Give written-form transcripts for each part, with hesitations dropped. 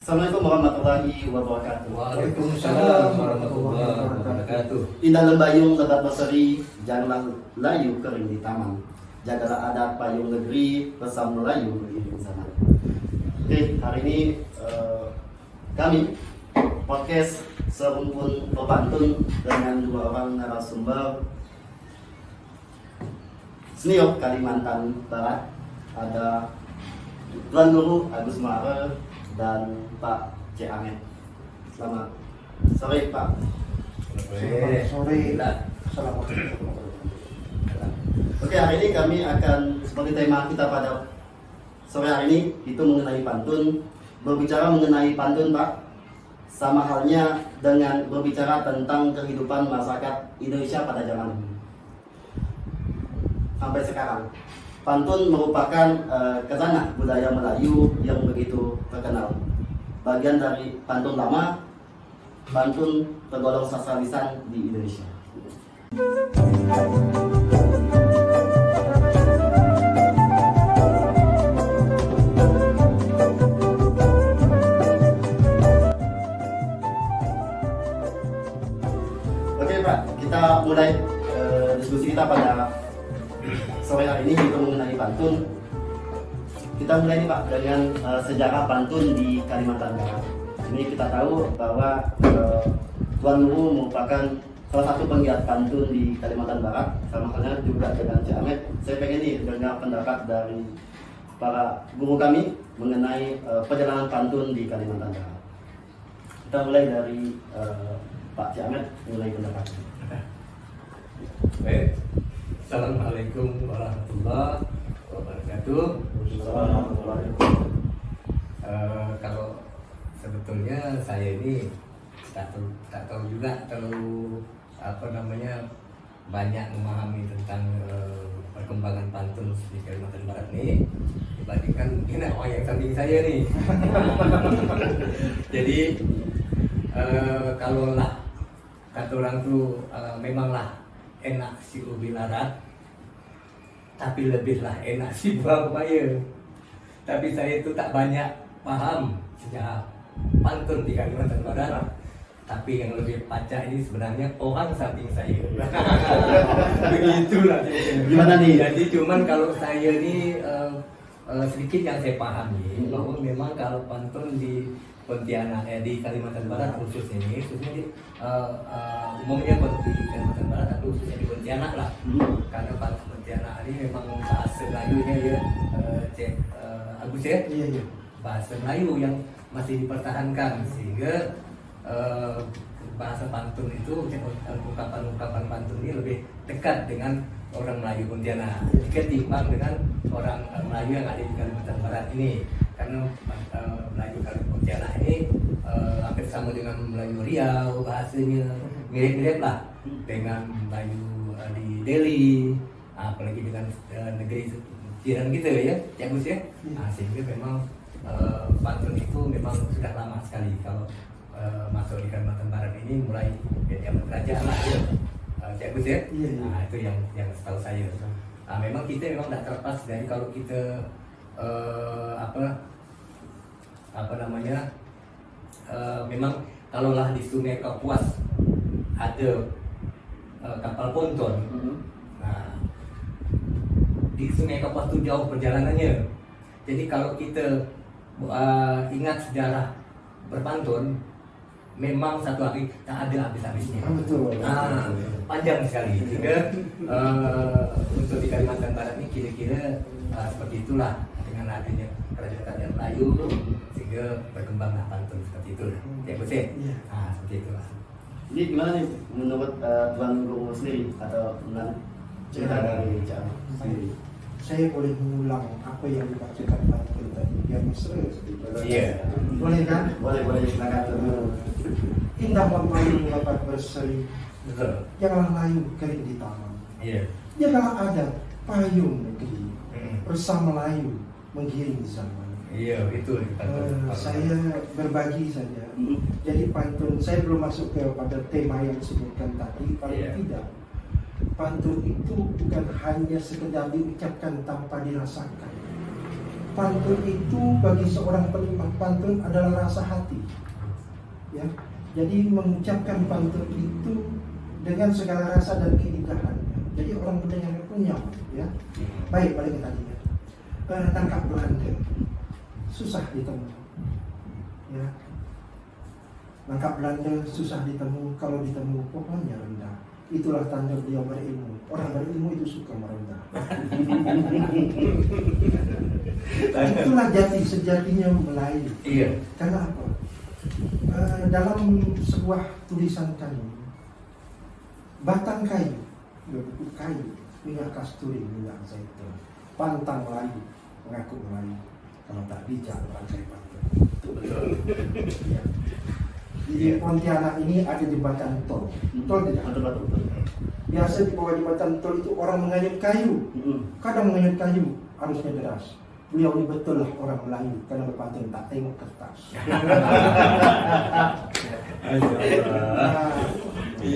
Assalamualaikum warahmatullahi wabarakatuh. Waalaikumsalam warahmatullahi wabarakatuh. Indah lembayung lebat berseri, janganlah layu kering di taman. Jagalah adat payung negeri, pesan Melayu beriring zaman. Oke, hari ini kami podcast serumpun pepantun dengan dua orang narasumber senior Kalimantan Barat. Ada Tuan Guru Agus Mare dan Pak C. Ahmed. Selamat sore Pak. Sore. Assalamualaikum. Oke, hari ini kami akan, seperti tema kita pada sore hari ini, itu mengenai pantun. Berbicara mengenai pantun Pak, sama halnya dengan berbicara tentang kehidupan masyarakat Indonesia pada zaman ini sampai sekarang. Pantun merupakan khazanah budaya Melayu yang begitu terkenal. Bagian dari pantun lama, pantun tergolong sastra lisan di Indonesia. Oke Pak, kita mulai diskusi kita pada sore hari ini itu mengenai pantun. Kita mulai nih Pak dengan sejarah pantun di Kalimantan Barat. Ini kita tahu bahwa Tuan Guru merupakan salah satu penggiat pantun di Kalimantan Barat, sama halnya juga dengan Cik Ahmed. Saya pengen nih dengar pendapat dari para guru kami mengenai perjalanan pantun di Kalimantan Barat. Kita mulai dari Pak Cik Ahmed, mulai pendapatnya. Baik. Assalamualaikum warahmatullahi wabarakatuh. Kalau sebetulnya saya ini tak tahu juga terlalu banyak memahami tentang perkembangan pantun di Kalimantan Barat ini dibandingkan mungkin orang yang samping saya nih. Jadi kalau lah kata orang tuh memanglah enak si ubi larat, tapi lebihlah enak si buah pepaya. Tapi saya itu tak banyak paham sejarah pantun di Kalimantan Barat. Tapi yang lebih pacak ini sebenarnya orang samping saya. Begitulah. Gimana nih? Jadi cuman kalau saya ini sedikit yang saya pahami bahwa memang kalau pantun di Pontianak di Kalimantan Barat khususnya di umumnya di Kalimantan Barat atau khususnya di Pontianak lah, karena pantun Pontianak ini memang bahasa Melayunya ya Agus ya, Iya. bahasa Melayu yang masih dipertahankan sehingga bahasa pantun itu ungkapan pantun ini lebih dekat dengan orang Melayu Pontianak ketimbang dengan orang Melayu yang ada di Kalimantan Barat ini, karena Melayu Kalimantan Pontianak ini hampir sama dengan Melayu Riau, bahasanya mirip-mirip lah dengan Melayu di Delhi, apalagi dengan negeri jiran kita ya, Gus ya. Sehingga memang pantun itu memang sudah lama sekali kalau masuk di Kalimantan Barat ini mulai zaman kerajaan lah ya, Gus ya. Itu yang setahu saya. Memang kita memang tidak terlepas dari kalau kita memang kalaulah di Sungai Kapuas ada kapal ponton. Nah, di Sungai Kapuas itu jauh perjalanannya. Jadi kalau kita ingat sejarah berpantun, memang satu hari tak ada habis-habisnya. Betul. Panjang sekali. Sehingga untuk di Kalimantan Barat ini kira-kira seperti itulah dengan adanya kerajaan Melayu sehingga berkembanglah pantun seperti itu. Ya Gus ya. Seperti itulah. Jadi gimana nih menurut Tuan Guru sendiri atau dengan cerita dari Cak Ahmed sendiri? Saya boleh mengulang apa yang dibacakan pantun tadi biar mesra sedikit. Iya. Boleh kan? Boleh silakan Tuan Guru. Indah lembayung lebat berseri, Betul. janganlah layu kering di taman. Iya. Jagalah adat payung negeri, Hmm. bersama Melayu menggiring zaman. Iya, itu pantun. Saya berbagi saja. Jadi pantun, saya belum masuk kepada tema yang disebutkan tadi. Paling Iya. tidak, pantun itu bukan hanya sekedar diucapkan tanpa dirasakan, pantun itu bagi seorang penikmat pantun adalah rasa hati. Ya. Jadi mengucapkan pantun itu dengan segala rasa dan keindahannya. Jadi orang mendengar punya, ya. Baik, balik ke tadi ya. Tangkap Belanda susah ditemu. Ya. Tangkap Belanda susah ditemu, kalau ditemu pohonnya rendah. Itulah tanda beliau berilmu. Orang berilmu itu suka merendah. Itulah sejatinya Melayu. Iya. Karena apa? Dalam sebuah tulisan kami, batang kayu, berbukit kayu, minyak kasturi, minyak zaitun, pantang Melayu, mengaku Melayu. Kalau tak bijak bangkai pantun. Ya. Di Pontianak ini ada jembatan tol. Tol tidak? Betul. Biasa di bawah jembatan tol itu orang menganyut kayu. Kadang menganyut kayu, arusnya deras. Beliau ini betul lah orang Melayu karena berpantun tak tengok kertas.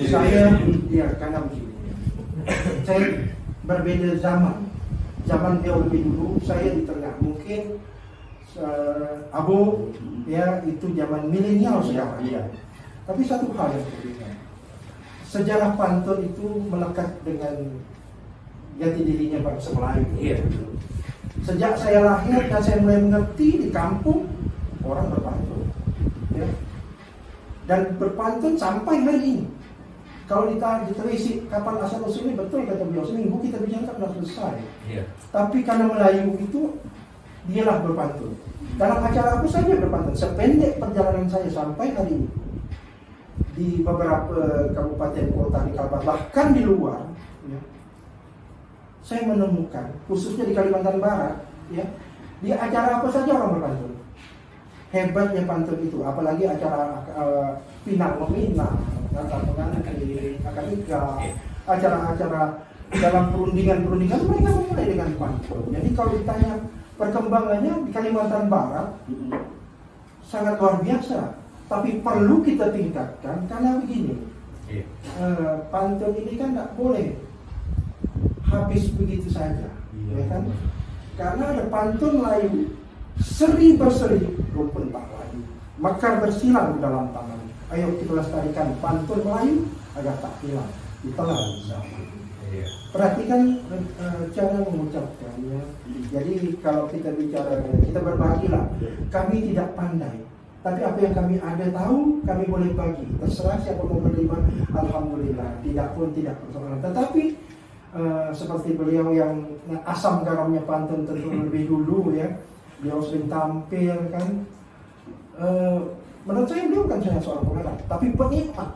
Saya ya karena begini. Saya berbeda zaman. Zaman beliau lebih dulu, saya di tengah. Mungkin Abu ya itu zaman milenial sekarang. Iya. Tapi satu hal yang berbeda. Sejarah pantun itu melekat dengan jati dirinya bangsa Melayu. Iya. Sejak saya lahir dan saya mulai mengerti di kampung orang berpantun, ya. Dan berpantun sampai hari ini. Kalau diteliti kapan asal usulnya betul kata beliau, seminggu kita bicara sudah selesai. Iya. Tapi karena Melayu itu dialah berpantun. Dalam acara apa saja berpantun. Sependek perjalanan saya sampai hari ini di beberapa kabupaten kota di Kalbar, bahkan di luar, ya, saya menemukan khususnya di Kalimantan Barat, ya, di acara apa saja orang berpantun. Hebatnya pantun itu, apalagi acara pinang meminang, natal pengantin, akad nikah, acara-acara dalam perundingan mereka memulai dengan pantun. Jadi kalau ditanya perkembangannya di Kalimantan Barat sangat luar biasa, tapi perlu kita tingkatkan karena begini, pantun ini kan tidak boleh habis begitu saja, ya kan? Karena ada pantun Melayu, seri berseri rumpun tak layu, mekar bersilang dalam tangan. Ayo kita lestarikan pantun Melayu agar tak hilang di tengah zaman. Perhatikan cara mengucapkannya. Jadi kalau kita bicara, kita berbagilah. Kami tidak pandai, tapi apa yang kami ada tahu, kami boleh bagi. Terserah siapa mau menerima, alhamdulillah. Tidak pun tidak persoalan. Tetapi seperti beliau yang asam garamnya pantun tentu lebih dulu, ya. Beliau sering tampil kan. Menurut saya beliau kan hanya seorang pengarang, tapi penikmat.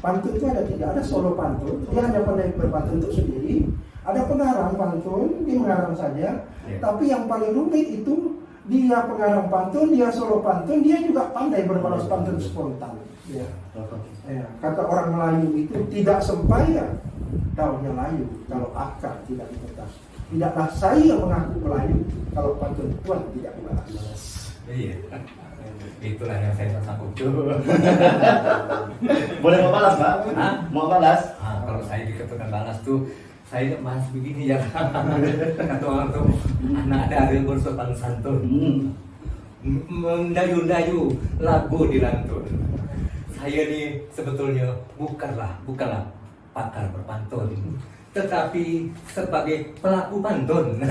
Pantun itu ada tiga, ada solo pantun, dia hanya pandai berpantun untuk sendiri. Ada pengarang pantun, dia mengarang saja. Tapi yang paling rumit itu dia pengarang pantun, dia solo pantun, dia juga pandai berbalas pantun spontan. Ya. Ya. Kata orang Melayu itu tidak sembahyang daunnya layu kalau akar tidak dipetas. Tidaklah saya mengaku Melayu kalau pantun Tuhan tidak dibalas. Iya. Itulah yang saya takut tuh. Boleh mau balas, Pak? Hah? Mau balas? Kalau saya dikatakan balas tuh, saya bahas begini ya. Kata orang tuh, anak dari bersopan santun, mendayu-dayu lagu dilantun. Saya nih sebetulnya bukanlah pakar berpantun, tetapi sebagai pelaku pantun.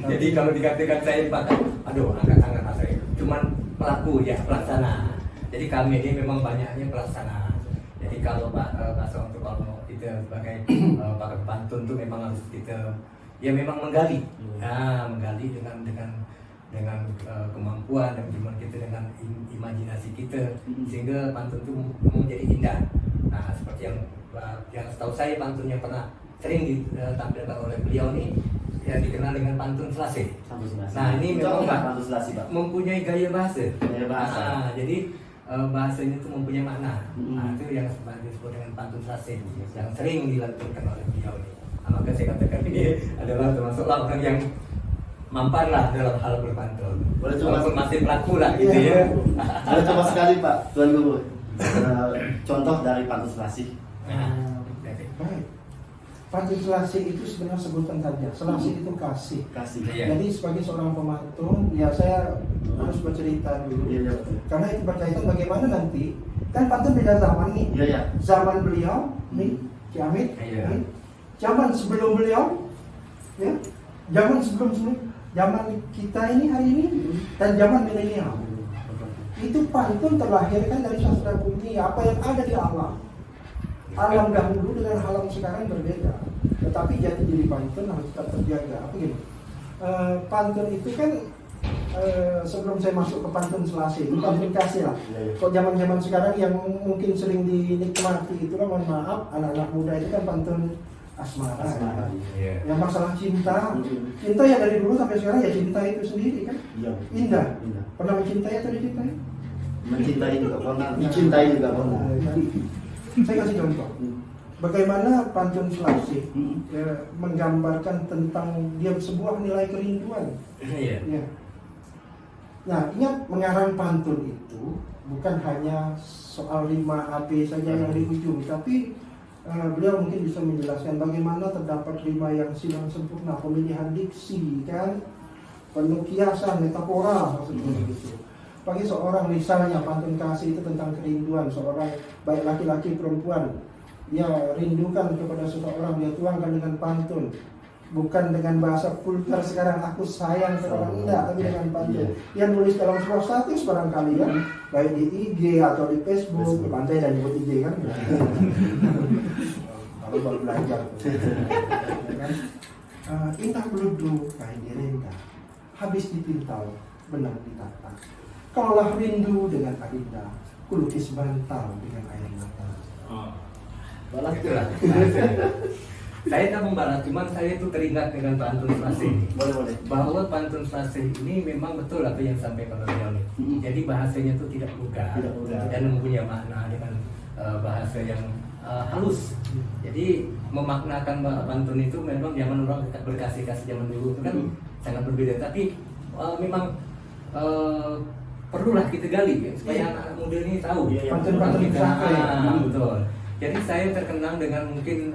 Jadi kalau dikatakan saya pakar, aduh angkat-angkat saya. Cuman pelaku ya, pelaksana. Jadi kami ini memang banyaknya pelaksana. Jadi kalau bahasa untuk kalau kita sebagai pakar pantun itu memang harus kita ya memang menggali, menggali dengan kemampuan dan gimana kita dengan imajinasi kita sehingga pantun itu menjadi indah. Nah seperti yang setahu saya pantun yang pernah sering ditampilkan oleh beliau ini ya dikenal dengan pantun Selasi. Nah ini memang pantun Selasi, Pak, mempunyai gaya bahasa. Jadi bahasanya itu mempunyai makna. Nah itu yang disebut dengan pantun Selasi yang sering dilantunkan oleh beliau ini. Nah, maka saya katakan ini adalah termasuklah orang yang mampan lah dalam hal berpantun. Walaupun masih pelaku lah gitu ya. Boleh coba sekali, Pak Tuan Guru, contoh dari pantun Selasi. Baik. pantun selasih itu sebenarnya sebutan saja. Selasih itu kasih. Kasih. Iya. Jadi sebagai seorang pemantun, ya saya harus bercerita dulu. Iya, iya, betul. Karena itu berkaitan bagaimana nanti, kan pantun beda zaman nih. Iya, iya. Zaman beliau, nih, Ki Amit, Iya. nih. Zaman sebelum beliau, ya, zaman zaman kita ini hari ini, dan zaman milenial. Itu pantun terlahirkan dari sastra bunyi, apa yang ada di alam. Alam dahulu dengan alam sekarang berbeda, tetapi jati diri pantun harus tetap terjaga. Apa gini? Pantun itu kan sebelum saya masuk ke pantun selasih, itu pantun kasih lah. Kok zaman-zaman sekarang yang mungkin sering dinikmati itulah, mohon maaf, anak-anak muda itu kan pantun asmara. Asmara. Iya. Yang masalah cinta, cinta ya dari dulu sampai sekarang ya cinta itu sendiri kan. Iya. Indah. Indah. Pernah mencintai atau dicintai? Mencintai juga pernah, dicintai juga pernah. Saya kasih contoh. Bagaimana pantun selasih ya, menggambarkan tentang dia sebuah nilai kerinduan. Iya. Ya. Nah, ingat mengarang pantun itu bukan hanya soal rima AB saja yang di ujung, tapi beliau mungkin bisa menjelaskan bagaimana terdapat rima yang silang sempurna, pemilihan diksi, kan, penuh kiasan, metafora, maksudnya begitu. Bagi seorang misalnya pantun kasih itu tentang kerinduan seorang, baik laki-laki perempuan, dia rindukan kepada seseorang, dia tuangkan dengan pantun, bukan dengan bahasa vulgar sekarang aku sayang ke orang, enggak, tapi dengan pantun. Dia nulis dalam sebuah status barangkali ya, baik di IG atau di Facebook, di pantai dan di IG kan. Kalau baru belajar tuh. Ya kan? Indah beludu kain direnda, habis dipintal benang ditata. Kalaulah rindu dengan adinda, kulukis bantal dengan air mata. Balas Itulah. Saya tak membalas, cuman saya itu teringat dengan pantun selasih. Boleh. Bahwa pantun selasih ini memang betul apa yang disampaikan oleh beliau. Jadi bahasanya itu tidak vulgar Tidak vulgar. dan mempunyai makna dengan bahasa yang halus. Jadi memaknakan pantun itu memang zaman orang berkasih-kasih zaman dulu itu kan sangat berbeda. Tapi memang perlulah kita gali ya, supaya anak muda ini tahu. Iya, pantun-pantun kita, sampai. betul. Jadi saya terkenang dengan mungkin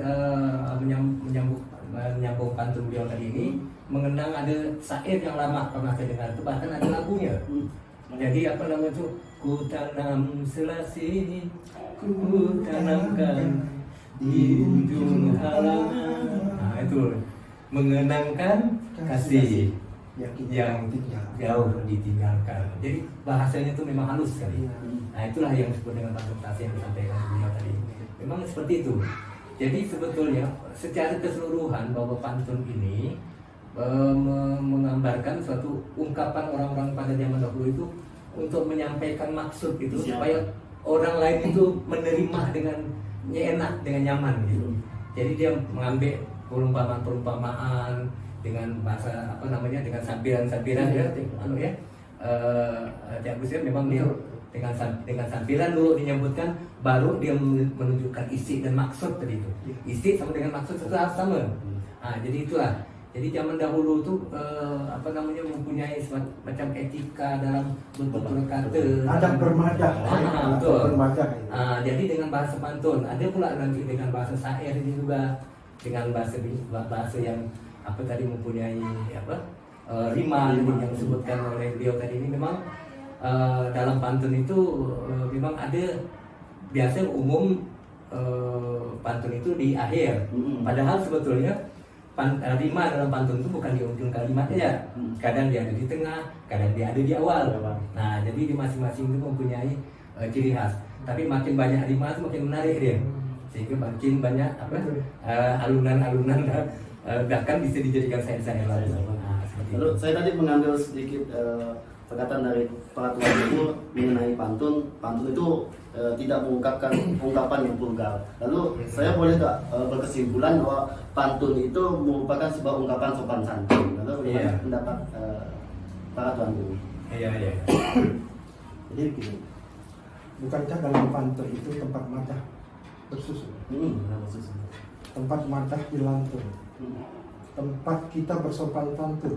menyambung pantun beliau tadi ini, mengenang ada syair yang lama pernah saya dengar itu, bahkan ada lagunya. Jadi apa namanya itu, ku tanam selasih, ku tanamkan di ujung halaman. Nah itu mengenangkan kasih yang jauh ditinggalkan. Jadi bahasanya itu memang halus sekali. Nah itulah yang disebut dengan pantun kasih yang disampaikan beliau tadi. Memang seperti itu. Jadi sebetulnya secara keseluruhan bahwa pantun ini menggambarkan suatu ungkapan orang-orang pada zaman dahulu itu untuk menyampaikan maksud itu supaya orang lain itu menerima dengan enak, dengan nyaman gitu. Jadi dia mengambil perumpamaan-perumpamaan dengan bahasa apa namanya, dengan sampiran-sampiran ya, Tiap Agustin memang dia dengan sampiran dulu dinyebutkan, baru dia menunjukkan isi dan maksud tadi itu. Isi sama dengan maksud itu harus sama. Nah, jadi itulah. Jadi zaman dahulu tuh apa namanya, mempunyai macam etika dalam bertutur kata. Ada bermadah. Betul. Bermadah. Jadi dengan bahasa pantun, ada pula nanti dengan bahasa syair ini juga, dengan bahasa yang apa tadi mempunyai apa rima yang disebutkan oleh beliau tadi ini. Memang dalam pantun itu memang ada biasa umum pantun itu di akhir. Padahal sebetulnya rima dalam pantun itu bukan di ujung kalimatnya ya. Kadang dia ada di tengah, kadang dia ada di awal. Nah, jadi di masing-masing itu mempunyai ciri khas. Tapi makin banyak rima itu makin menarik dia. Sehingga makin banyak apa alunan-alunan bahkan bisa dijadikan syair-syair lain. Lalu saya tadi mengambil sedikit perkataan dari para tuan itu mengenai pantun. Pantun itu tidak mengungkapkan ungkapan yang vulgar. Lalu saya boleh tak berkesimpulan bahwa pantun itu merupakan sebuah ungkapan sopan santun. Lalu bagaimana pendapat para tuan itu? Iya. Jadi begini, bukankah dalam pantun itu tempat madah bersusun, tempat madah dilantun, tempat kita bersopan santun,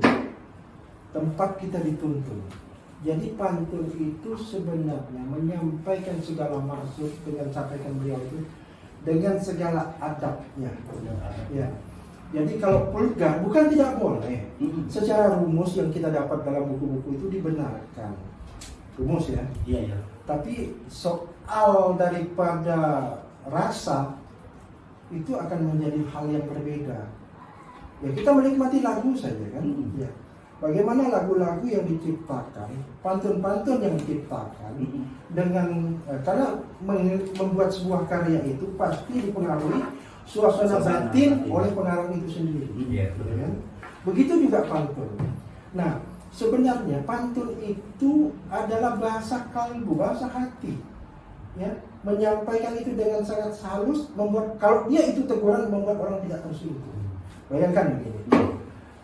tempat kita dituntun. Jadi pantun itu sebenarnya menyampaikan segala maksud dengan sampaikan beliau itu dengan segala adabnya. Ya. Jadi kalau pulgar bukan tidak boleh. Secara rumus yang kita dapat dalam buku-buku itu dibenarkan. Rumus ya. Iya, iya. Tapi soal daripada rasa itu akan menjadi hal yang berbeda. Ya kita menikmati lagu saja kan. Ya. Bagaimana lagu-lagu yang diciptakan, pantun-pantun yang diciptakan dengan karena membuat sebuah karya itu pasti dipengaruhi suasana batin oleh pengarang itu sendiri. Ya kan? Begitu juga pantun. Nah, sebenarnya pantun itu adalah bahasa kalbu, bahasa hati. Ya, menyampaikan itu dengan sangat halus, membuat kalau dia itu teguran membuat orang tidak tersinggung. Bayangkan begini.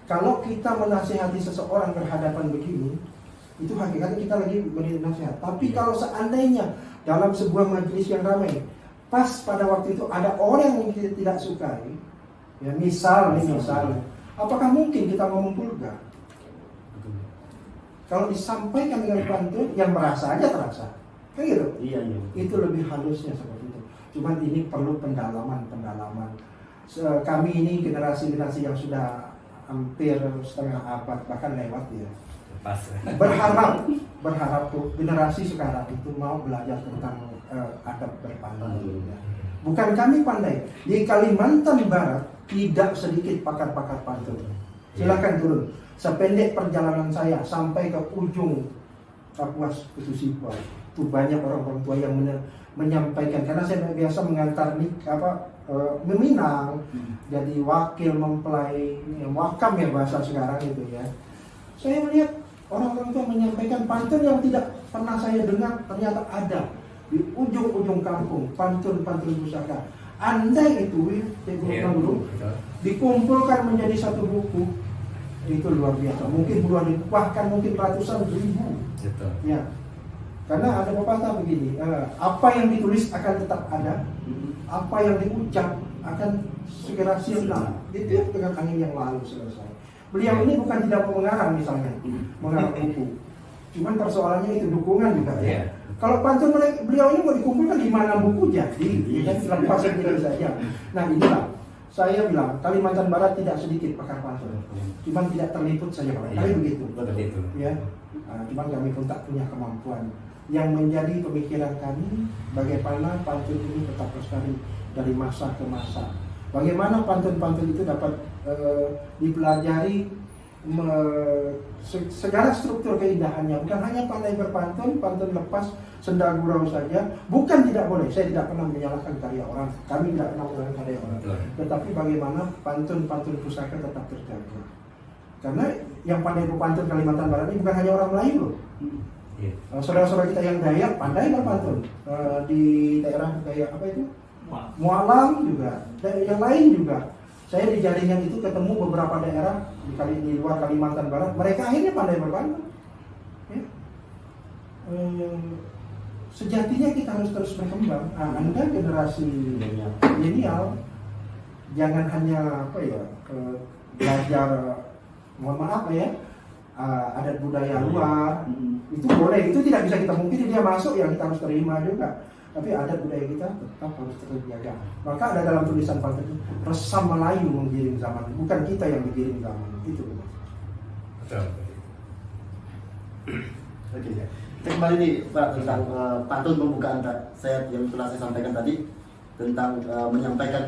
Kalau kita menasihati seseorang berhadapan begini, itu hakikatnya kita lagi beri nasihat. Tapi kalau seandainya dalam sebuah majelis yang ramai, pas pada waktu itu ada orang yang kita tidak sukai, ya misalnya, apakah mungkin kita ngomong vulgar? Kalau disampaikan dengan pantun, yang merasa aja terasa, kan gitu? Iya, iya. Itu lebih halusnya seperti itu. Cuman ini perlu pendalaman. Kami ini generasi yang sudah hampir setengah abad bahkan lewat ya. Pas. Berharap tuh generasi sekarang itu mau belajar tentang adab berpantun. Ya. Bukan kami pandai. Di Kalimantan Barat tidak sedikit pakar-pakar pantun. Silakan turun. Sependek perjalanan saya sampai ke ujung Kapuas Kutusipa, itu banyak orang tua yang menyampaikan, karena saya biasa mengantar meminang, jadi wakil mempelai, wakam ya bahasa sekarang itu ya. Saya melihat orang tua menyampaikan pantun yang tidak pernah saya dengar, ternyata ada di ujung-ujung kampung, pantun pusaka. Andai itu guru dikumpulkan menjadi satu buku, itu luar biasa. Mungkin puluhan ribu, bahkan mungkin ratusan ribu. Betul. Ya, karena ada pepatah begini, apa yang ditulis akan tetap ada, apa yang diucap akan segera sirna. Itu dengan angin yang lalu selesai. Beliau ini bukan tidak mau mengarang misalnya, mengarang buku. Cuman persoalannya itu dukungan juga ya. Kalau pantun beliau ini mau dikumpulkan di mana buku jadi, ya kan lepas itu saja. Nah inilah saya bilang Kalimantan Barat tidak sedikit pakar pantun, cuman tidak terliput saja kali begitu. Betul. Ya, cuman kami pun tak punya kemampuan. Yang menjadi pemikiran kami bagaimana pantun ini tetap lestari dari masa ke masa. Bagaimana pantun-pantun itu dapat dipelajari segala struktur keindahannya, bukan hanya pandai berpantun, pantun lepas, senda gurau saja. Bukan tidak boleh, saya tidak pernah menyalahkan karya orang, kami tidak pernah menyalahkan karya orang. Tetapi bagaimana pantun-pantun pusaka tetap terjaga. Karena yang pandai berpantun Kalimantan Barat ini bukan hanya orang Melayu loh. Saudara-saudara kita yang Dayak pandai berpantun di daerah kayak apa itu? Mualang juga, dan yang lain juga. Saya di jaringan itu ketemu beberapa daerah di luar Kalimantan Barat, mereka akhirnya pandai berpantun. Ya. Sejatinya kita harus terus berkembang. Anda generasi milenial, jangan hanya belajar, mohon maaf ya, adat budaya luar. Itu boleh, itu tidak bisa kita mungkin dia masuk yang kita harus terima juga. Tapi adat budaya kita tetap harus terjaga. Maka ada dalam tulisan pantun itu, resam Melayu menggiring zaman, bukan kita yang digiring zaman. Itu betul. Oke, ya. Kita kembali nih Pak tentang pantun pembukaan saya yang telah saya sampaikan tadi tentang menyampaikan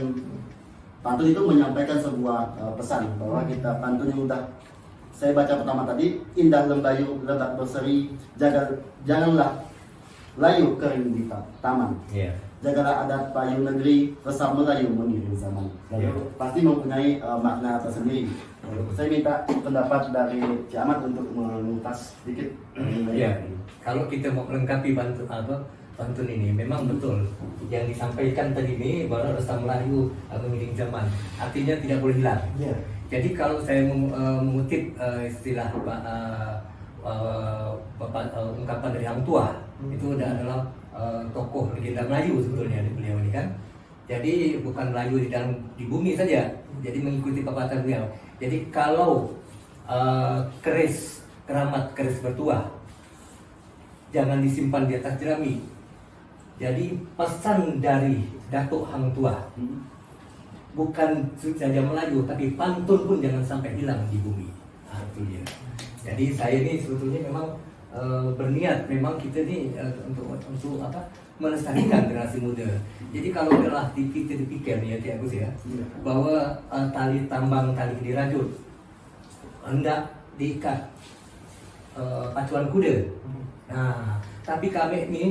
pantun itu menyampaikan sebuah pesan bahwa kita pantun yang udah saya baca pertama tadi, indah lembayu lebat berseri, janganlah layu kering di taman. Jagalah adat payung negeri, resam Melayu mengiring zaman. Pasti mempunyai makna tersendiri. Saya minta pendapat dari Cik Ahmad untuk mengupas sedikit. Kalau kita mau melengkapi pantun ini, memang betul yang disampaikan tadi ini bahwa resam Melayu mengiring zaman. Artinya tidak boleh hilang. Jadi kalau saya mengutip istilah ungkapan dari Hang Tuah, itu adalah tokoh legenda Melayu sebetulnya di beliau ini kan. Jadi bukan Melayu di bumi saja, jadi mengikuti pepatah beliau. Jadi kalau keramat keris bertuah, jangan disimpan di atas jerami. Jadi pesan dari Datuk Hang Tuah, bukan saja Melayu, tapi pantun pun jangan sampai hilang di bumi. Nah, itu dia. Jadi saya ini sebetulnya memang berniat, memang kita ini untuk apa, melestarikan generasi muda. Jadi kalau telah kita dipikir nih ya Cik Agus ya, bahwa tali tambang tali dirajut hendak diikat pacuan kuda. Nah, tapi kami ini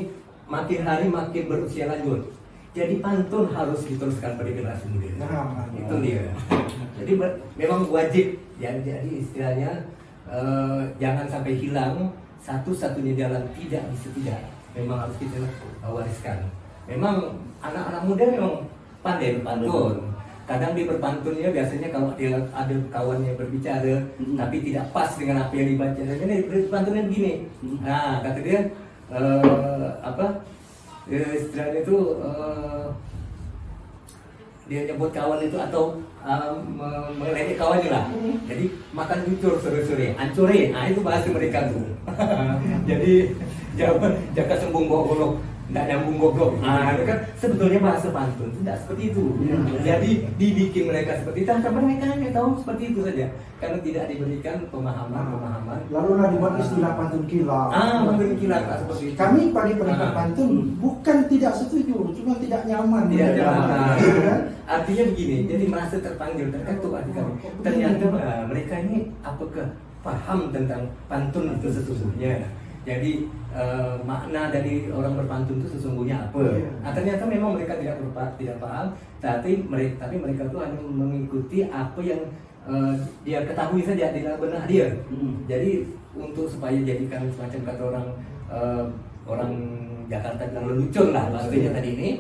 makin hari makin berusia lanjut. Jadi pantun harus diteruskan pada generasi muda. Itu dia. Jadi memang wajib ya, jadi istilahnya jangan sampai hilang. Satu-satunya jalan tidak bisa tidak, memang harus kita wariskan. Memang anak-anak muda memang pandai berpantun. Kadang dia berpantunnya biasanya kalau dia ada kawannya berbicara tapi tidak pas dengan apa yang dibaca. Ini berpantunnya begini. Nah, kata dia istilahnya itu dia nyebut kawan itu atau meledek kawannya lah. Jadi makan cucur sore-sore, ancure. Nah, itu bahasa mereka tuh. Jadi jaga sembung bawa golok, nggak nyambung goblok. Nah, itu kan sebetulnya bahasa pantun tidak seperti itu. Jadi dibikin mereka seperti itu, tapi mereka hanya tahu seperti itu saja, karena tidak diberikan pemahaman. Lalu lah dibuat istilah pantun kilat. Pantun kilat seperti itu. Kami pada pendapat pantun bukan tidak setuju, cuma tidak nyaman. Tidak nyaman. Artinya begini, jadi merasa terpanggil, terketuk hati kami. Ternyata mereka ini apakah paham tentang pantun itu sesungguhnya. Jadi makna dari orang berpantun itu sesungguhnya apa? Nah, ternyata memang mereka tidak paham, tapi mereka itu hanya mengikuti apa yang dia ketahui saja, tidak benar dia. Jadi untuk supaya jadikan semacam kata orang Jakarta yang lelucon lah bahasanya tadi ini.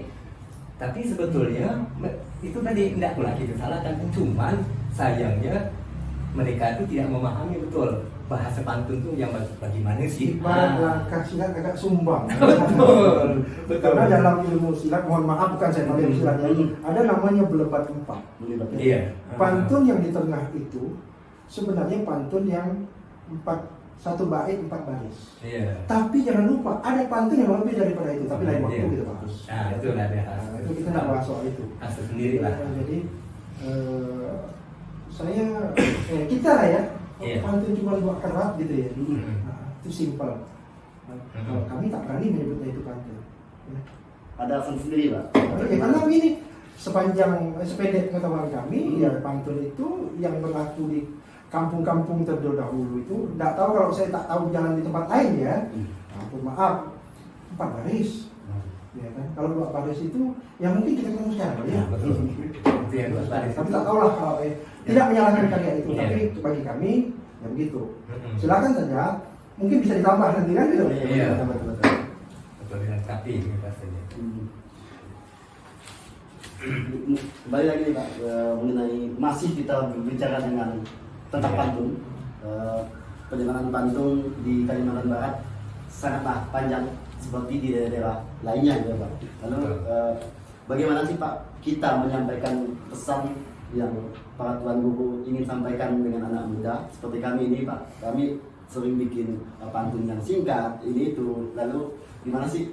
Tapi sebetulnya itu tadi tidak pula kita salahkan, cuman sayangnya mereka itu tidak memahami betul bahasa pantun itu yang bagaimana sih. Langkah silat agak sumbang. Betul. Karena dalam ilmu silat, mohon maaf bukan saya pakai istilahnya ini, ada namanya belebat empat. Iya. Pantun yang di tengah itu sebenarnya pantun yang satu bait 4 baris. Iya. Tapi jangan lupa ada pantun yang lebih daripada itu, tapi lain waktu kita bahas. Nah, itu lah dia khas. Itu kita nggak bahas soal itu. Khas sendiri lah. Jadi kita lah ya, Iya. pantun cuma buat kerat gitu ya. Itu simpel. Kalau kami tak berani menyebutnya itu pantun. Ya. Ada alasan sendiri, Pak. Karena begini, sependek pengetahuan kami, ya pantun itu yang berlaku di kampung-kampung terdahulu itu, tidak tahu kalau saya tak tahu jalan di tempat lain ya. Ampun maaf, 4 baris. Ya kan? Kalau 2 baris itu, ya mungkin kita ketemu sekarang ya. Betul. Itu yang 2 baris. Tapi tak tahu lah kalau tidak menyalahkan karya itu, tapi bagi kami ya begitu. Silakan saja, mungkin bisa ditambah nanti kan gitu. Iya. Betul, dilengkapi pastinya. Kembali lagi nih Pak, mengenai masih kita berbicara tentang pantun. Perjalanan pantun di Kalimantan Barat sangatlah panjang seperti di daerah lainnya ya Pak. Lalu bagaimana sih Pak kita menyampaikan pesan yang para tuan guru ingin sampaikan dengan anak muda seperti kami ini Pak? Kami sering bikin pantun yang singkat ini itu, lalu gimana sih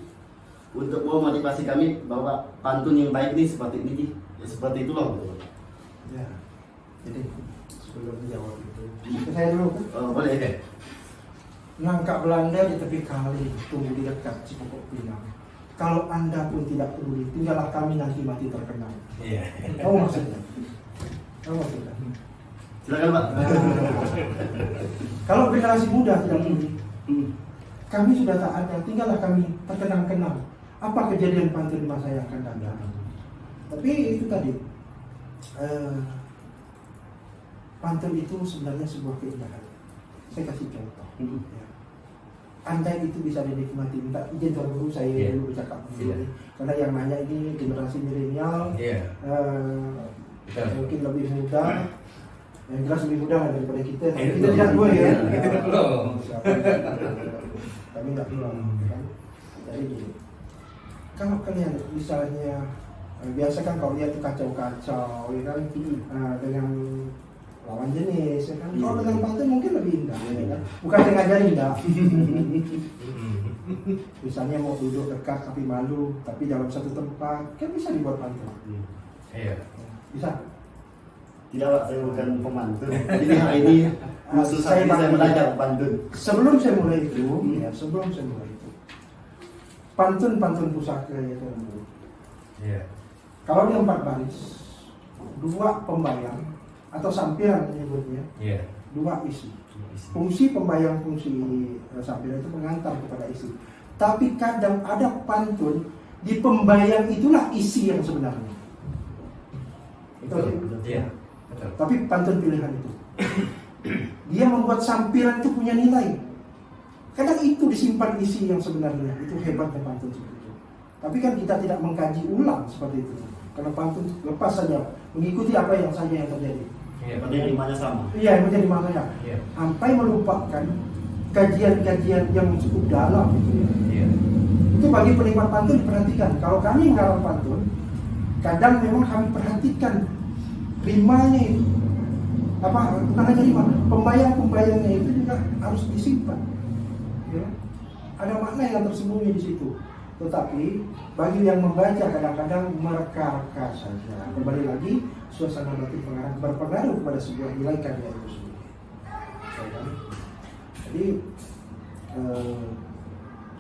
untuk memotivasi kami bahwa pantun yang baik ini seperti ini, ya seperti itu loh gitu. Ya. Jadi sebelum menjawab itu, saya dulu kan. Boleh deh. Nangka Belanda di tepi kali, tumbuh di dekat Cipokok Pinang. Kalau Anda pun tidak peduli, tinggallah kami nanti mati terkenal. Iya. Tahu maksudnya? Tahu maksudnya? Silakan Pak. Kalau generasi muda tidak peduli, kami sudah tak ada, tinggallah kami terkenang-kenang. Apa kejadian pantun di masa yang akan datang? Tapi itu tadi, pantun itu sebenarnya sebuah keindahan. Saya kasih contoh. Ya. Andai itu bisa dinikmati, minta izin tuan guru saya dulu bercakap begini. Karena yang nanya ini generasi milenial, mungkin lebih muda, yang jelas lebih muda daripada kita. Kita tidak tua ya. Kita belum. Kami nggak bilang. Kan? Jadi gini, kalau kalian misalnya biasa kan kalau lihat itu kacau-kacau, ya kan, dengan lawan jenis, ya kan. Kalau dengan pantun mungkin lebih indah, ya kan. Bukan sengaja indah. misalnya mau duduk dekat tapi malu, tapi dalam satu tempat kan bisa dibuat pantun. Iya. Bisa. Tidak Pak, saya bukan pemantun. Jadi hari ini khusus Saya hari ini saya bagi- belajar pantun. Sebelum saya mulai itu, ya sebelum saya mulai itu, pantun pusaka ya kan. Iya. Kalau di 4 baris, 2 pembayang atau sampiran menyebutnya, Iya. 2 isi. Fungsi pembayang, fungsi sampiran itu mengantar kepada isi. Tapi kadang ada pantun di pembayang itulah isi yang sebenarnya. Betul. Iya. Betul. Tapi pantun pilihan itu, dia membuat sampiran itu punya nilai. Kadang itu disimpan isi yang sebenarnya. Itu hebatnya pantun seperti itu. Tapi kan kita tidak mengkaji ulang seperti itu. Karena pantun lepas saja, mengikuti apa yang saja yang terjadi. Iya. Berarti rimanya sama. Iya, yang menjadi maknanya. Iya. Sampai melupakan kajian-kajian yang cukup dalam gitu ya. Iya. Itu bagi penikmat pantun diperhatikan. Kalau kami menggarap pantun, kadang memang kami perhatikan rimanya itu. Apa, bukan hanya rima, pembayang-pembayangnya itu juga harus disimpan. Ya. Ada makna yang tersembunyi di situ. Tetapi bagi yang membaca kadang-kadang mereka-reka saja. Kembali lagi, suasana batin pengarang berpengaruh pada sebuah nilai karya itu sendiri. Ya kan? Jadi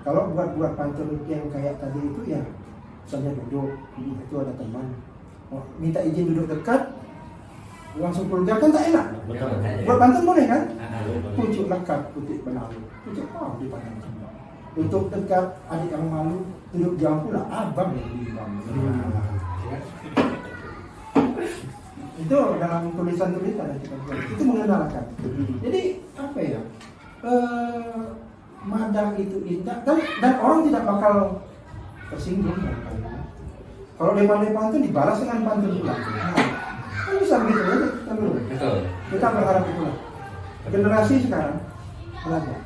kalau buat pantun yang kayak tadi itu ya, misalnya duduk, itu ada teman, minta izin duduk dekat, langsung keluar kan tak enak. Betul. Buat pantun boleh kan? Ah, Pucuk lekat putih benalu, pucuk di pandang sebelah. Duduk dekat adik yang malu, duduk jauh pula abang yang bimbang. Itu dalam tulisan-tulisan yang kita buat, itu mengenalkan. Jadi apa ya? Madang itu indah dan orang tidak bakal tersinggung kan. Kalau dia pandai pantun dibalas dengan pantun pula. Nah, kan bisa begitu ya kita dulu. Betul. Kita berharap itulah. Generasi sekarang belajar.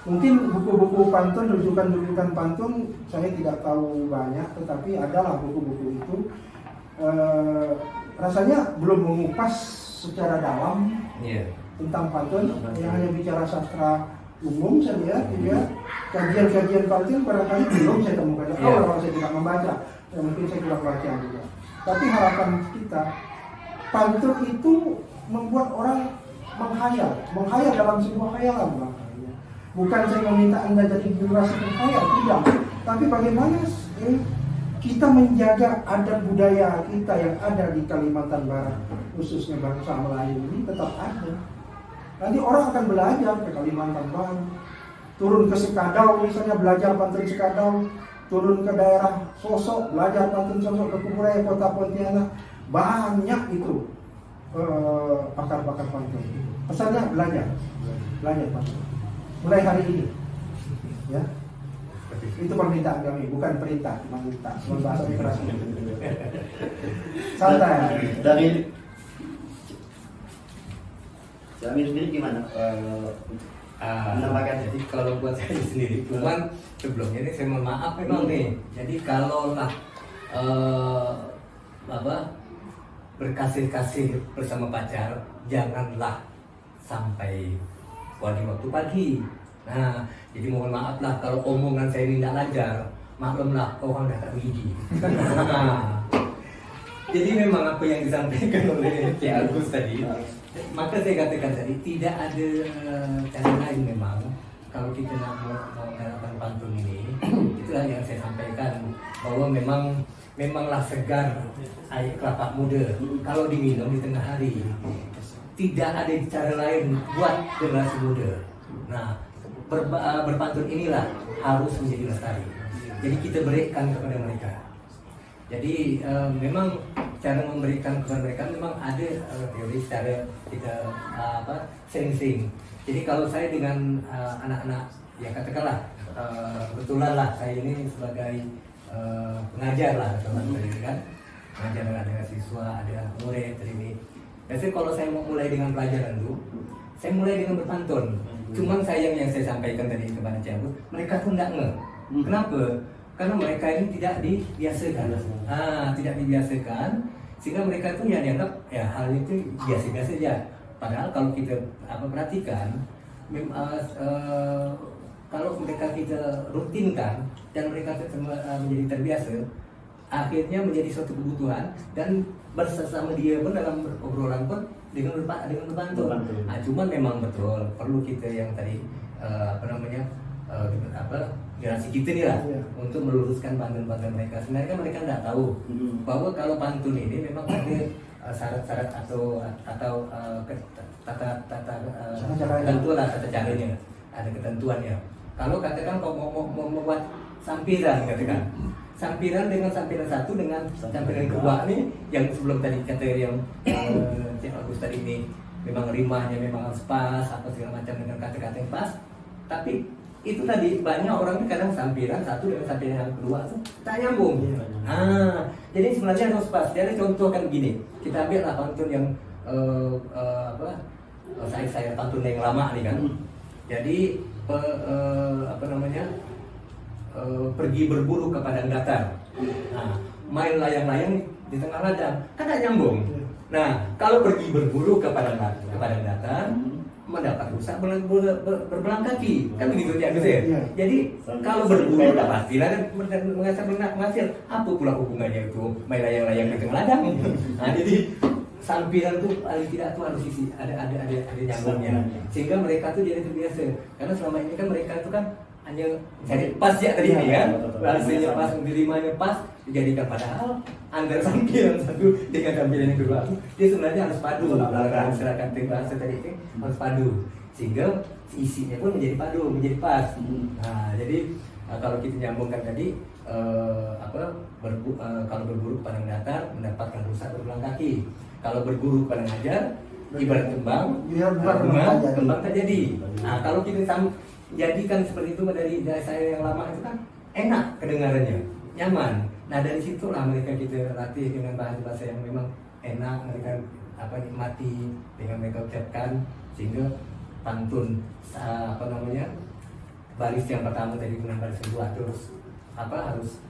Mungkin buku-buku pantun, rujukan-rujukan pantun saya tidak tahu banyak, tetapi adalah buku-buku itu rasanya belum mengupas secara dalam Iya. tentang pantun, yang hanya bicara sastra umum saja, ya. Kajian-kajian pantun barangkali belum saya temukan. Kalau saya tidak membaca, ya mungkin saya kurang baca juga. Tapi harapan kita, pantun itu membuat orang menghayal dalam sebuah khayalan makanya. Bukan saya meminta Anda jadi generasi penghayal, tidak. Tapi bagaimana kita menjaga adat budaya kita yang ada di Kalimantan Barat, khususnya bangsa Melayu ini tetap ada. Nanti orang akan belajar ke Kalimantan Barat, turun ke Sekadau misalnya belajar pantun Sekadau, turun ke daerah Sosok belajar pantun Sosok, ke Kuburaya Kota Pontianak, banyak itu pakar-pakar pantun. Pesannya belajar pantun. Mulai hari ini, ya. Itu permintaan kami, bukan perintah, cuma minta. Bahasa keras. Santai. Dari Jamil sendiri gimana? Menambahkan Jadi kalau buat saya sendiri, cuman sebelumnya ini saya mohon maaf memang nih. Jadi kalau lah berkasih-kasih bersama pacar, janganlah sampai waktu pagi. Nah, jadi mohon maaf lah kalau omongan saya ini tidak lancar, maklumlah orang dah tak gigi. Jadi memang apa yang disampaikan oleh Cik Agus tadi, maka saya katakan tadi tidak ada cara lain memang kalau kita nak menggunakan pantun ini. Itulah yang saya sampaikan bahwa memanglah segar air kelapa muda kalau diminum di tengah hari. Tidak ada cara lain buat generasi muda. Nah, berpantun inilah harus menjadi lestari. Jadi kita berikan kepada mereka. Jadi memang cara memberikan kepada mereka memang ada teori cara kita sensing. Jadi kalau saya dengan anak-anak, ya katakanlah kebetulan lah saya ini sebagai pengajar lah teman-teman kan, pengajar dengan siswa, ada murid ini. Biasanya kalau saya mau mulai dengan pelajaran dulu, saya mulai dengan berpantun. Cuman sayang yang saya sampaikan tadi kepada Ciabu, mereka pun tidak ngeh. Kenapa? Karena mereka ini tidak dibiasakan. Tidak dibiasakan, sehingga mereka itu ya dianggap ya hal itu biasa-biasa saja. Padahal kalau kita perhatikan, kalau mereka kita rutinkan dan mereka menjadi terbiasa, akhirnya menjadi suatu kebutuhan dan bersama dia pun dalam obrolan pun dengan berpantun. Berpantun. Nah, cuman memang betul perlu kita yang tadi generasi kita nih lah Iya. untuk meluruskan pantun-pantun mereka. Sebenarnya mereka tidak tahu bahwa kalau pantun ini memang ada syarat-syarat atau ketentuan lah, tata caranya, ada ketentuannya. Kalau katakan kau mau membuat sampiran, katakan sampiran dengan sampiran satu dengan sampiran kedua nih, yang sebelum tadi kata yang Cik Agus tadi ini memang rimahnya memang harus pas, apa segala macam dengan kata-kata yang pas, tapi itu tadi banyak orang ini kadang sampiran satu dengan sampiran yang kedua tuh tak nyambung. Jadi sebenarnya harus pas. Jadi contoh kan begini, kita ambil lah pantun yang saya pantun yang lama nih kan. Jadi pergi berburu ke padang datar. Nah, main layang-layang di tengah ladang, kan tak nyambung. Nah, kalau pergi berburu ke padang datar, mendapat rusak berbelang kaki, kan begitu ya Gus ya. Jadi kalau berburu tak pastilah menghasil. Apa pula hubungannya itu main layang-layang di tengah ladang? Nah, jadi sampiran tuh paling tidak tuh harus isi ada nyambungnya, sehingga mereka tuh jadi terbiasa. Karena selama ini kan mereka itu kan hanya cari pas ya tadi kan, bahasanya pas, dirimanya pas, dijadikan padahal antara sampiran satu dengan sampiran yang kedua dia sebenarnya harus padu. Kalau masyarakat bahasa tadi itu harus padu, sehingga isinya pun menjadi padu, menjadi pas. Nah, jadi kalau kita nyambungkan tadi kalau berburu ke padang datar mendapatkan rusak berbelang kaki. Kalau berguru ke padang ajar ibarat kembang tak jadi. Nah, kalau kita jadikan seperti itu dari saya yang lama itu kan enak kedengarannya, nyaman. Nah, dari situlah mereka kita latih dengan bahasa yang memang enak, mereka nikmati dengan mereka ucapkan, sehingga pantun baris yang pertama tadi dengan baris kedua terus harus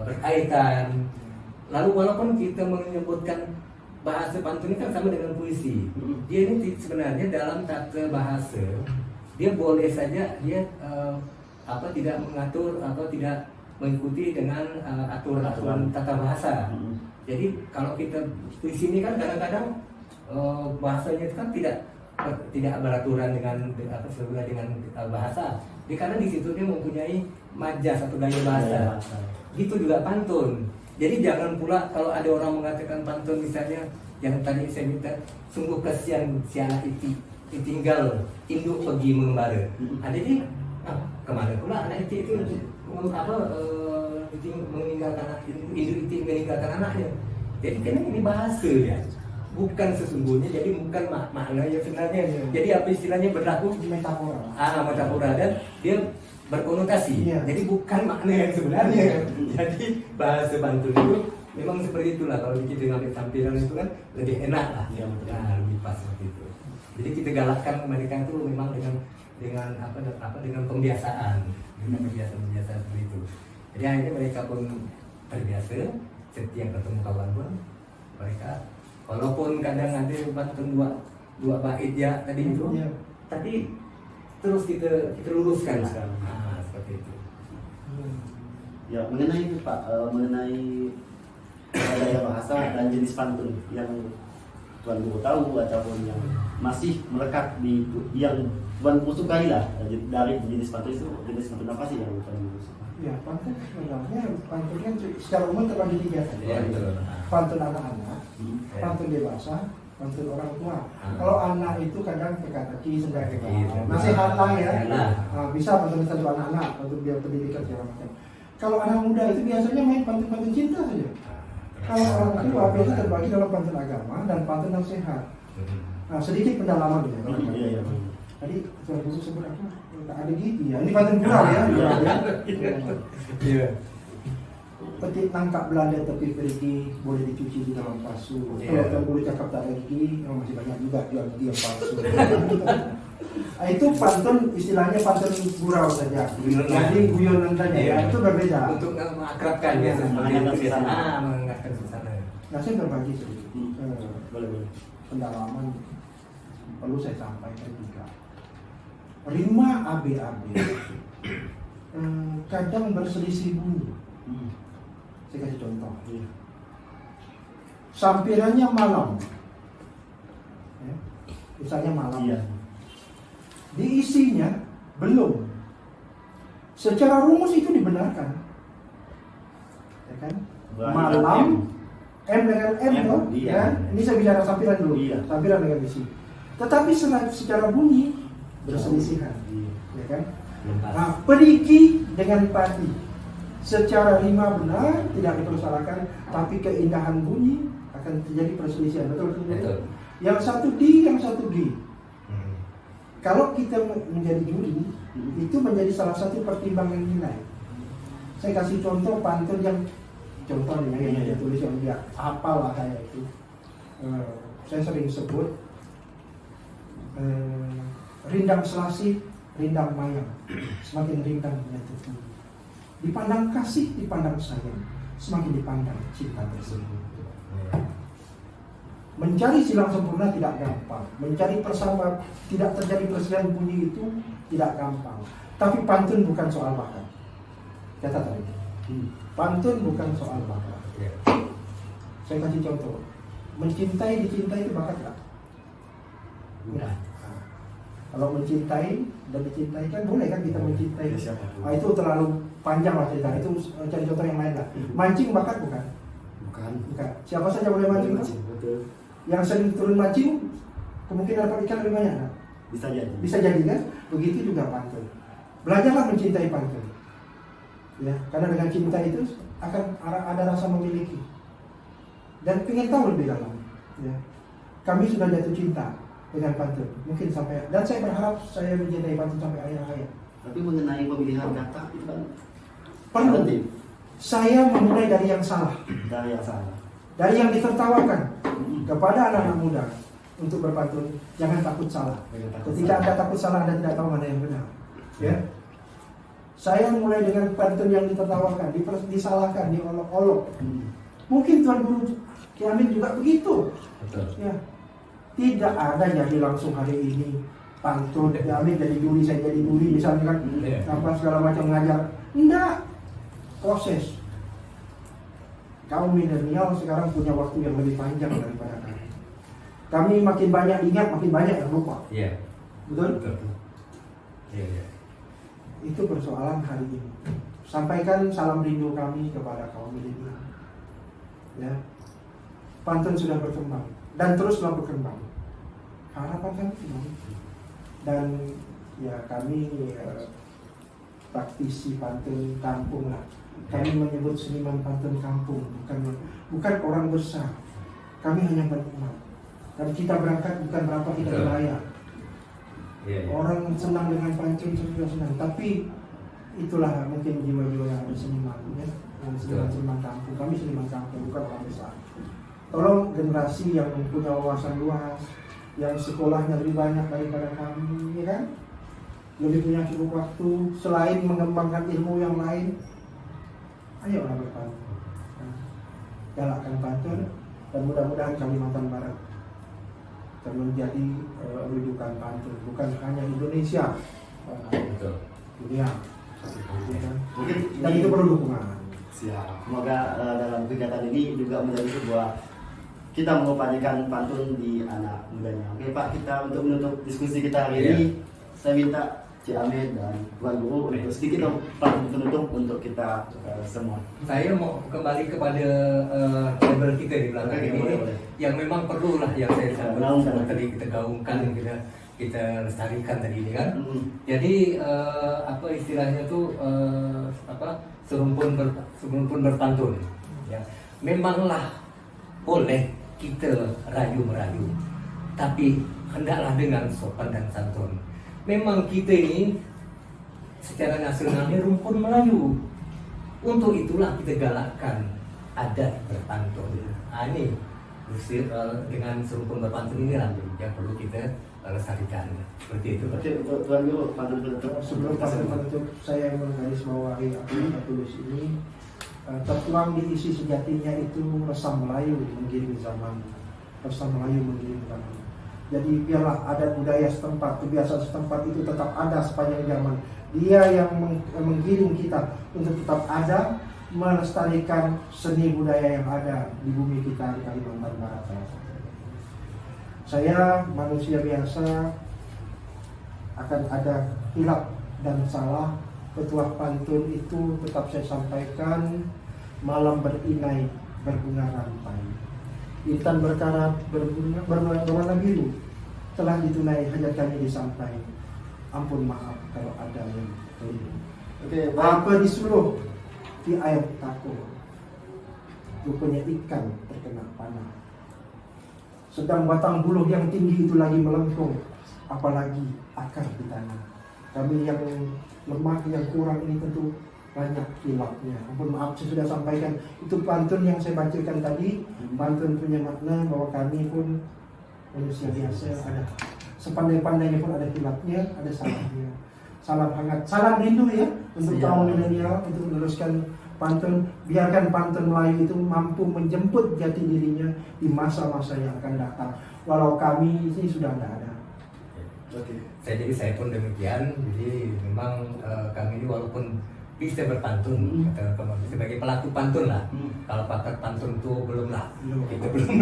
berkaitan. Lalu walaupun kita menyebutkan bahasa pantun ini kan sama dengan puisi, dia ini sebenarnya dalam tata bahasa dia boleh saja dia tidak mengatur atau tidak mengikuti dengan aturan tata bahasa. Jadi kalau kita puisi ini kan kadang-kadang bahasanya itu kan tidak beraturan dengan bahasa. Karena di situ dia mempunyai majas atau gaya bahasa. Gitu juga pantun. Jadi jangan pula kalau ada orang mengatakan pantun misalnya yang tadi saya minta, sungguh kasihan si anak itu ditinggal induk pergi mengembara. Jadi kemana pula anak itu meninggalkan induk itu meninggalkan anaknya. Jadi kan ini bahasa ya, bukan sesungguhnya. Jadi bukan maknanya sebenarnya. Jadi apa istilahnya berlaku metafora dan dia berkonotasi. Jadi bukan makna yang sebenarnya. Jadi bahasa pantun itu memang seperti itulah. Kalau kita ngambil tampilan itu kan lebih enak lah. Lebih pas seperti itu. Jadi kita galakkan mereka itu memang dengan pembiasaan, dengan kebiasaan seperti itu. Jadi akhirnya mereka pun terbiasa. Setiap ketemu kawan pun mereka, walaupun kadang ada pantun dua bait ya tadi itu, tapi terus kita luruskan lah. Seperti itu. Ya, mengenai itu Pak, mengenai gaya bahasa dan jenis pantun yang Tuan Guru tahu ataupun yang masih melekat di yang Tuan Guru sukai lah, dari jenis pantun itu, jenis pantun apa sih yang Tuan Guru suka? Ya, pantun sebenarnya pantun kan secara umum terbagi tiga saja. Pantun anak-anak, pantun dewasa, pantun orang tua. Kalau anak itu kadang teka-teki sebagai nasihat lah ya. Bisa pantun untuk anak-anak, untuk biar pendidikan segala macam. Kalau anak muda itu biasanya main pantun-pantun cinta saja. Kalau orang tua biasa terbagi dalam pantun agama dan pantun nasihat. Nah, sedikit pendalaman ya. Tadi Tuan Guru sebut apa? Tak ada gigi ya. Ini pantun plural ya. Petik tangkap Belanda tepi perigi boleh dicuci di dalam pasu. Kalau Tuan Guru cakap tak ada gigi, masih banyak juga jual gigi yang palsu. Itu pantun istilahnya pantun gurau saja. Jadi guyonan saja ya. Itu berbeda. Untuk mengakrabkan ya, mengangkatkan suasana. Nah, saya berbagi sedikit. Boleh. Pendalaman perlu saya sampaikan juga. Rima AB. kadang berselisih bunyi. Hmm. Saya kasih contoh. Iya. Sampirannya malam, ya, misalnya malam. Iya. Diisinya belum. Secara rumus itu dibenarkan, ya kan? Berarti Malam M. M dengan M, M, toh, iya. ya. Ini saya bicara sampiran dulu. Iya. Sampiran dengan isi. Tetapi secara bunyi berselisihan, Iya. ya kan? Belum pas. Nah, perigi dengan pati secara rima benar tidak dipersalahkan, tapi keindahan bunyi akan terjadi perselisihan. Betul? Betul. Yang satu di, yang satu G. Hmm. Kalau kita menjadi juri, itu menjadi salah satu pertimbangan nilai. Saya kasih contoh pantun yang contohnya yang saya tulis yang dia hafal lah kayak itu. Saya sering sebut rindang selasi, rindang mayang, semakin rindang menyatu. Dipandang kasih, dipandang sayang, semakin dipandang cinta tersebut. Mencari silang sempurna tidak gampang, mencari persamaan tidak terjadi perselisihan bunyi itu tidak gampang. Tapi pantun bukan soal bakat. Kata tadi, pantun bukan soal bakat. Saya kasih contoh, mencintai, dicintai itu bakat nggak? Udah. Nah, kalau mencintai dan dicintai kan boleh kan kita mencintai. Ya, siapa tuh? Nah, itu terlalu panjang lah cerita. Itu cari contoh yang lain lah. Mancing bakat bukan? Bukan. Bukan. Siapa saja boleh mancing? Kan? Betul. Yang sering turun mancing kemungkinan dapat ikan lebih banyak kan? Bisa jadi. Bisa jadi kan? Begitu juga pantun. Belajarlah mencintai pantun. Ya, karena dengan cinta itu akan ada rasa memiliki dan ingin tahu lebih dalam. Ya, kami sudah jatuh cinta dengan pantun. Mungkin sampai, dan saya berharap saya mencintai pantun sampai akhir hayat. Tapi mengenai pemilihan kata itu kan Perlu. penting. Saya memulai dari yang salah, Dari yang salah. dari yang ditertawakan kepada anak-anak muda untuk berpantun. Jangan takut salah. Jangan takut Ketika salah. Anda takut salah, Anda tidak tahu mana yang benar. Ya. Saya mulai dengan pantun yang ditertawakan, disalahkan, diolok-olok. Mungkin Tuan Guru Ki Amin juga begitu. Betul. Ya. Tidak ada jadi langsung hari ini pantun, Ki Amin jadi juri, saya jadi juri, misalnya kan Iya. apa segala macam ngajar. Enggak. Proses. Kaum milenial sekarang punya waktu yang lebih panjang daripada kami. Kami makin banyak ingat, makin banyak yang lupa. Iya. Betul? Betul. Iya, iya. Itu persoalan hari ini. Sampaikan salam rindu kami kepada kaum milenial. Ya. Pantun sudah berkembang dan teruslah berkembang. Harapan kami tidak itu. Dan ya kami praktisi pantun kampung lah. Kami menyebut seniman pantun kampung, bukan orang besar. Kami hanya penikmat. Dan kita berangkat bukan berapa kita Betul. berlayar. Iya, iya. Orang senang dengan pantun juga senang, tapi itulah mungkin jiwa-jiwa yang ada seniman, ya, yang seniman kampung. Kami seniman kampung, bukan orang besar. Tolong generasi yang punya wawasan luas, yang sekolahnya lebih banyak daripada kami, ya kan, lebih punya cukup waktu, selain mengembangkan ilmu yang lain, ayolah berpantun, galakkan pantun, dan mudah-mudahan Kalimantan Barat akan menjadi rujukan pantun, bukan hanya Indonesia, Betul. dunia, ya kan? Mungkin Dan ini- itu perlu dukungan. Siap. Semoga dalam kegiatan ini juga menjadi sebuah kita mengupayakan pantun di anak mudanya. Oke Pak, kita untuk menutup diskusi kita hari ini, saya minta Cik Amin dan Tuan Guru untuk sedikit pantun penutup untuk kita semua. Saya mau kembali kepada label kita di belakang Oke, ini, boleh. yang memang perlulah yang saya Gaungkan. sebut tadi kita gaungkan, kita lestarikan tadi ini kan. Jadi apa istilahnya tuh serumpun berpantun. Ya, memanglah boleh kita rayu merayu, tapi hendaklah dengan sopan dan santun. Memang kita ini secara nasionalnya rumpun Melayu. Untuk itulah kita galakkan adat berpantun. Nah, ini dengan serumpun berpantun ini lah yang perlu kita lestarikan. Seperti itu. Oke, untuk Tuan Guru pantun penutup. Sebelum Kita semua. pantun saya menggarisbawahi apa yang saya tulis ini, tertuang di isi sejatinya itu resam Melayu menggiring zaman, resam Melayu menggiring zaman. Jadi biarlah adat budaya setempat, kebiasaan setempat itu tetap ada sepanjang zaman Dia yang menggiring kita untuk tetap ada, melestarikan seni budaya yang ada di bumi kita di Kalimantan Barat. Saya manusia biasa, akan ada hilap dan salah. Petuah pantun itu tetap saya sampaikan, malam berinai berbunga rantai, intan berkarat berwarna biru, telah ditunai hajat kami disampai. Ampun maaf kalau ada yang keliru. Oke, baik. Apa disuruh di air tako, rupanya ikan terkena panah. Sedang batang buluh yang tinggi itu lagi melengkung, apalagi akar di tanah. Kami yang lemah, yang kurang ini tentu banyak hilapnya. Ampun maaf, saya sudah sampaikan. Itu pantun yang saya bacakan tadi. Pantun punya makna bahwa kami pun manusia biasa, ada sepandai-pandainya pun ada hilapnya, ada salahnya. Salam hangat, salam rindu ya untuk kaum milenial, untuk meneruskan pantun. Biarkan pantun Melayu itu mampu menjemput jati dirinya di masa-masa yang akan datang. Walau kami ini sudah tidak ada. Oke. Saya pun demikian. Jadi memang kami ini walaupun bisa berpantun, sebagai pelaku pantun lah. Kalau pakar pantun itu belum lah. Kita belum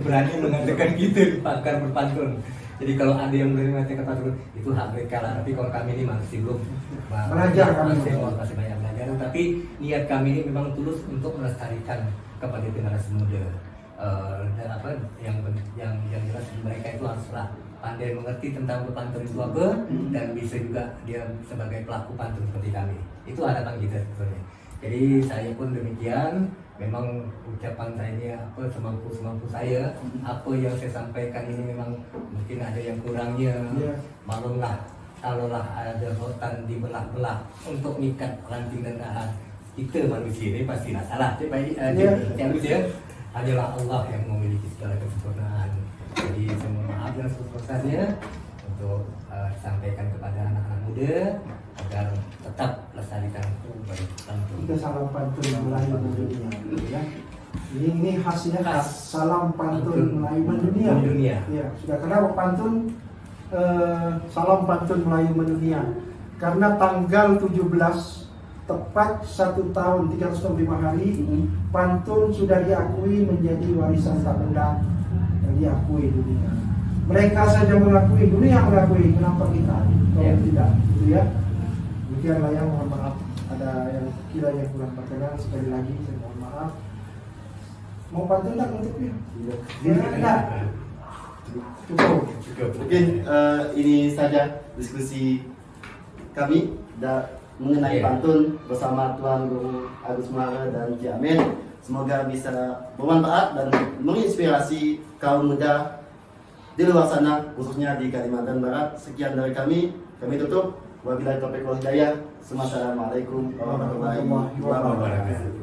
berani mengatakan kita pakar berpantun. Jadi kalau ada yang berani mengatakan pantun itu hak mereka lah. Tapi kalau kami ini masih belum Belajar kami. masih banyak belajar. Tapi niat kami ini memang tulus untuk melestarikan kepada generasi muda. Dan apa yang jelas mereka itu haruslah pandai mengerti tentang berpantun itu apa, dan bisa juga dia sebagai pelaku pantun seperti kami. Itu harapan kita sebetulnya. Jadi saya pun demikian. Memang ucapan saya ini apa semampu saya. Apa yang saya sampaikan ini memang mungkin ada yang kurangnya. Maklumlah, kalaulah ada rotan dibelah-belah untuk mengikat ranting dan dahan, kita manusia ini pasti tidak salah. Yang adalah Allah yang memiliki segala kesempurnaan. Jadi saya mohon maaf yang sebesar-besarnya untuk sampaikan kepada anak-anak muda agar tetap lestarikan pantun. Kita salam pantun Melayu mendunia, ya. Ini khasnya salam pantun Melayu mendunia. Ya, sudah kenapa pantun salam pantun Melayu mendunia? Karena tanggal 17 tepat 1 tahun 365 hari, pantun sudah diakui menjadi warisan tak benda yang diakui dunia. Mereka saja mengakui, dunia mengakui, kenapa kita? Kalau tidak, gitu ya. Demikianlah yang mohon maaf. Ada yang kiranya kurang berkenan, sekali lagi saya mohon maaf. Mau pantun tak untuknya? Tidak. Cukup. Mungkin ini saja diskusi kami mengenai pantun bersama Tuan Guru Agus Mara dan Cik Amin. Semoga bisa bermanfaat dan menginspirasi kaum muda di luar sana, khususnya di Kalimantan Barat. Sekian dari kami tutup. Wabillahi taufiq wal hidayah. Assalamualaikum warahmatullahi wabarakatuh.